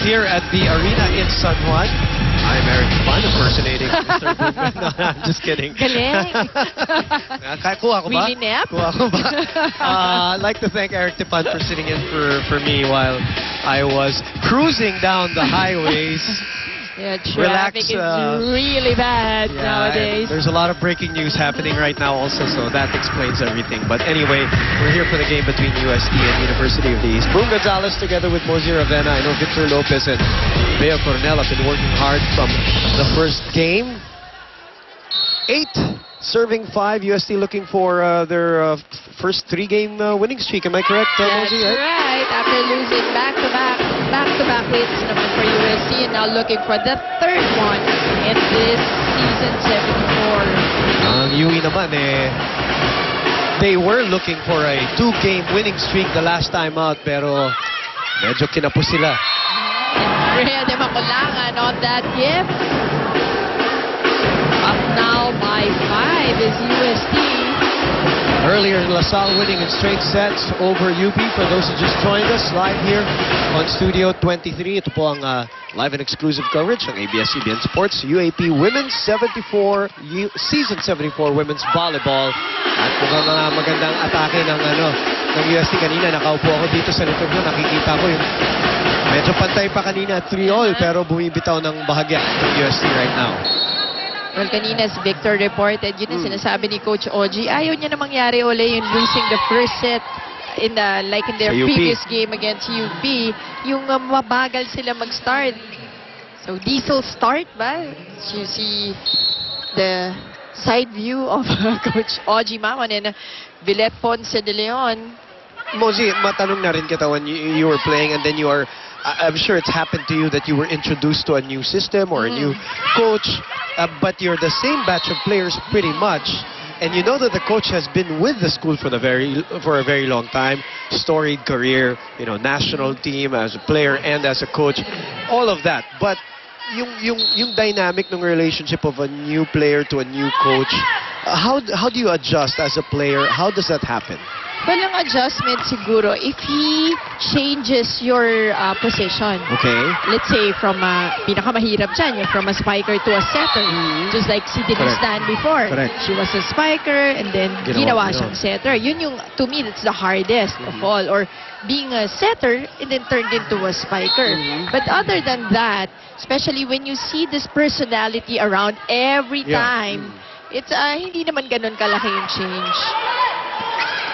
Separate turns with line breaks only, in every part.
here at the arena in San Juan. I'm Eric Pan, impersonating Mr. Boomer. No, I'm just kidding.
Galing.
Kuha ko ba?
Willie Knapp?
Kuha ko ba? I'd like to thank Eric Tipan for sitting in for me while I was cruising down the highways.
Yeah, traffic is really bad nowadays.
There's a lot of breaking news happening right now also, so that explains everything. But anyway, we're here for the game between UST and University of the East. Boom Gonzalez together with Mozy Ravena. I know Victor Lopez and Bea Coronel have been working hard from the first game. 8 serving 5. UST looking for their first 3-game winning streak. Am I correct, Mozy?
That's right. After losing back-to-back wins naman for UST, and now looking for the 3rd one in this season 74.
Ang UE naman they were looking for a 2-game winning streak the last time out, pero medyo kinapos sila.
Rhea de Maculangan on that gift. Up now by 5 is UST.
Earlier, LaSalle winning in straight sets over UP. For those who just joined us live here on Studio 23, ito po ang live and exclusive coverage ng ABS-CBN Sports UAP Women's 74 Season 74 Women's Volleyball. At mukhang magandang atake ng UST kanina. Nakaupo ako dito sa likod ko. Nakikita ko yung medyo pantay pa kanina 3-all, pero bumibitaw ng bahagya ng UST right now.
Well, kanina as Victor reported, yun ang sinasabi ni Coach Oji. Ayaw niya na mangyari uli yung losing the first set in their previous game against UP. Yung mabagal sila mag-start. So, diesel start ba? You see the side view of Coach Oji Mamon and Villet Ponce de Leon.
Mozy, matanong na rin kita when you were playing and then you are, I'm sure it's happened to you that you were introduced to a new system or a new coach, but you're the same batch of players pretty much, and you know that the coach has been with the school for a very long time, storied career, national team as a player and as a coach, all of that. But yung dynamic ng relationship of a new player to a new coach, how do you adjust as a player? How does that happen?
Walang adjustment siguro if he changes your position.
Okay.
Let's say from pinakamahirap dyan, yung from a spiker to a setter. Just like si Denise Tan before.
Correct.
She was a spiker and then ginawa siyang setter. Yun yung, to me, that's the hardest of all. Or being a setter and then turned into a spiker. But other than that, especially when you see this personality around every time, it's hindi naman ganun kalaki yung change.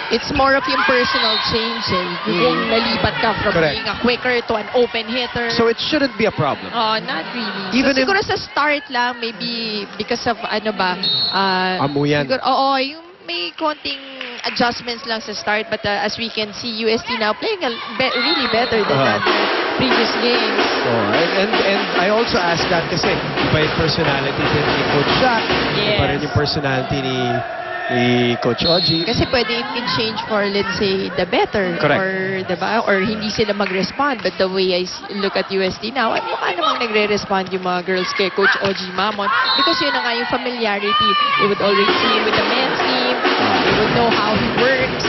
It's more of yung personal change Yung nalipat ka from being a quicker to an open hitter.
So it shouldn't be a problem.
Oh, not really.
Even
so, siguro sa start lang, maybe because of
amuyan.
Siguro, yung may konting adjustments lang sa start, but as we can see, UST now playing really better than the previous games.
And I also ask that kasi iba yung personality din ni Coach Shaq, iba rin yung personality ni Coach Oji.
Kasi pwede it can change for, let's say, the better.
Correct.
Or hindi sila mag-respond. But the way I look at UST now, ay mukha namang nagre-respond yung mga girls kay Coach Oji Mamon. Because yun na nga yung familiarity. They would already see him with the men's team. They would know how he works.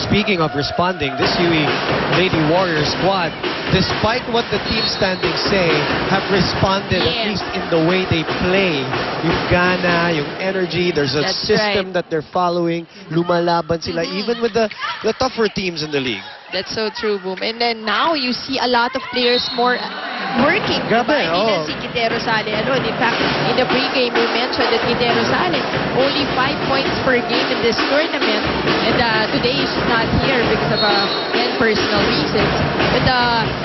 Speaking of responding, this UE Lady Warrior squad, despite what the team standings say, have responded at least in the way they play. Yung gana, yung energy, there's a system that they're following. Lumalaban sila even with the tougher teams in the league.
That's so true, Boom. And then now you see a lot of players more working.
Grabe,
Hindi na si Quintero Sale alone. In fact, in the pregame, we mentioned that Quintero Sale only 5 points per game in this tournament. And today she's not here because of personal reasons. But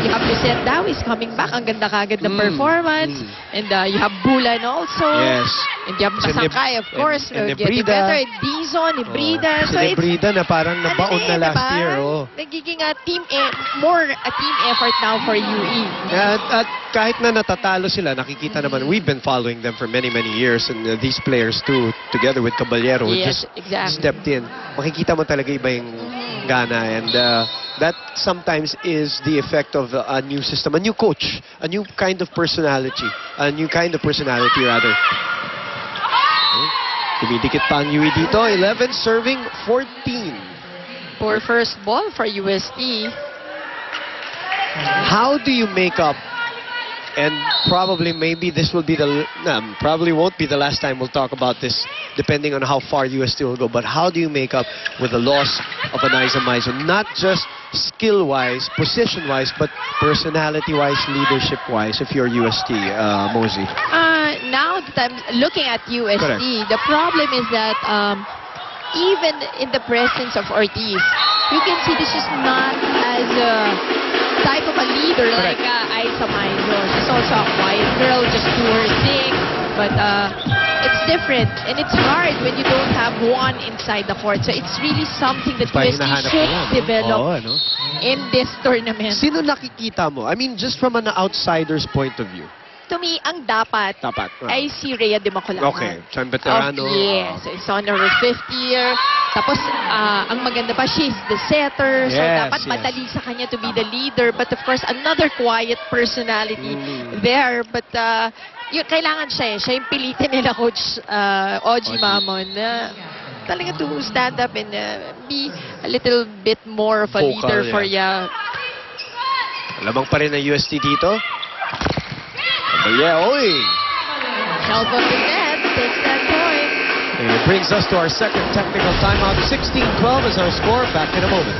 you have Lucette Dow is coming back. Ang ganda kagad ng performance. And you have Bulan also.
Yes.
And you have Masangkay, of course.
And
getting better. Dizon, Ibrida.
So Ibrida na parang nabaon na last year.
Nagiging a team effort now for UE.
At kahit na natatalo sila, nakikita naman, we've been following them for many years, and these players too, together with Caballero, just stepped in. Makikita mo talaga iba yung gana, and that sometimes is the effect of a new system, a new coach, a new kind of personality, rather. Dumidikit pa ang UE dito, 11 serving 14.
For first ball for UST.
How do you make up? And probably, maybe this will be probably won't be the last time we'll talk about this, depending on how far UST will go. But how do you make up with the loss of an Aiza Maizo? Not just skill-wise, position-wise, but personality-wise, leadership-wise, if you're UST, Mosey.
Now that I'm looking at UST,
Correct.
the problem is that even in the presence of Ortiz, you can see this is not as type of a leader like Aiza Maizo. She's also a quiet girl, just do her thing. But it's different, and it's hard when you don't have one inside the court. So it's really something that UST should develop in this tournament.
Sino nakikita mo? I mean, just from an outsider's point of view.
To me, ang dapat ay si Rhea de Maculangan.
Okay, siyang veterano.
Yes, it's on her 5th year. Tapos, ang maganda pa, she's the setter. So, dapat madali sa kanya to be the leader. But of course, another quiet personality there. But, kailangan siya eh. Siya yung pilitin nila, Coach Ogie Mamon. Talaga to stand up and be a little bit more of a
Vocal,
leader for ya.
Lamang pa rin ang UST dito. Oy!
Help of the net, takes that point.
And it brings us to our second technical timeout. 16-12 is our score. Back in a moment.